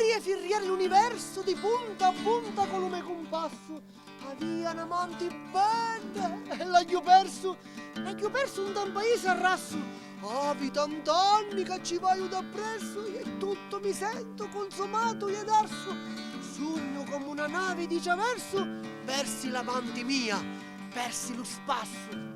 Maria firriare l'universo di punta a punta con lume compasso. Avia amanti belle e l'ho perso un tan paese a rasso. Avi tant'anni che ci vai da presso e tutto mi sento consumato e darso. Sogno come una nave di traverso, persi l'amanti mia, persi lo spasso.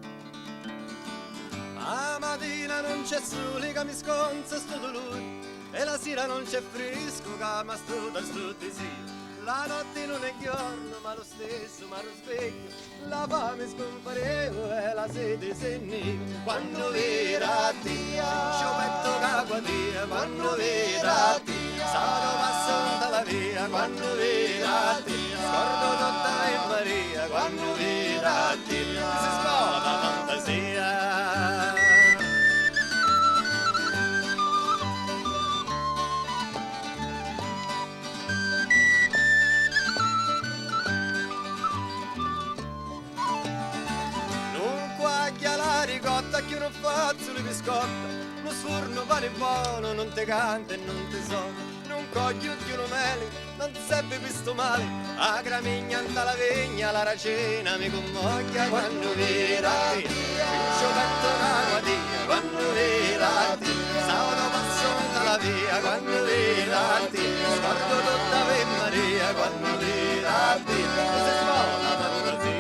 A mattina non c'è sole che mi sconza sto dolore e la sera non c'è fresco che mi sto da sto desiderio. La notte non è giorno ma lo stesso mi risveglio, la fame scompariva e la sete se nega. Quando vera Dio, sciopetto caguatia, quando vera Dio, sono passata la via, quando vera Dio, scordo tutta e Maria, quando vera Dio, si spoda fantasia. La ricotta che non faccio le biscotte, non sforno pane buono, non te canta e non te suona, non coglio più lo mele, non serve questo male, a gramigna anta la vegna, la racena mi commoglia quando vera te, il ciopetto caguatia, quando vera te, saudo passata la via, quando vera te, scordo tutta per Maria, quando vera te, se spola fantasia.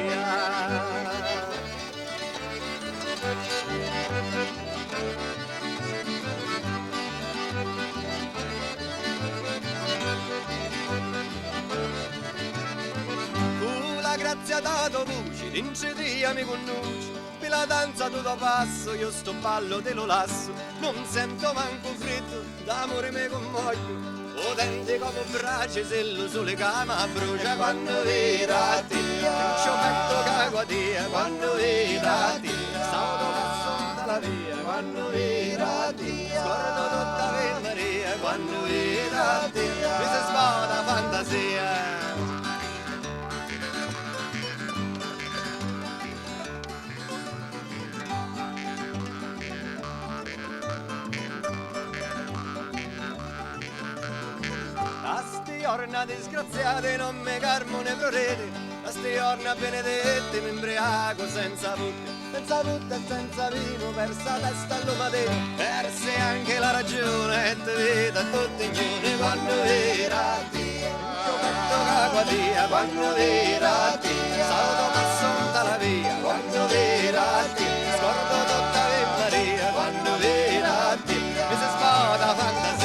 La grazia dato voce, d'incedia mi conduce, per la danza tutto passo, io sto ballo te lo lasso, non sento manco freddo, d'amore me commoglio, potente come brace se lo sole cama brucia, quando vera te, il ciopetto caguatia, quando vera te, saudo passo dalla via, quando vera te, scordo tutta per Maria, quando vera te, mi si spoda fantasia. A sti giorna disgraziate non mi carmo ne prorete, a sti giorna benedette mi imbriaco senza putte e senza vino, persa testa all'umateno, perse anche la ragione e te vedo a tutti ignuni, quando era Dio, ciopetto caguatia, quando era Dio, salto passonta la via, quando era Dio, scordo tutta per Maria, quando era Dio, mi si spoda fantasia.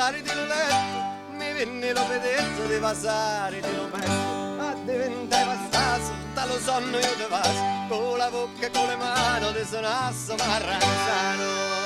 Di lo letto, mi venne lo vedetto di passare di lo metto, ma diventava staso, dallo sonno io te vaso, con la bocca e con le mani di sonasso marranzano.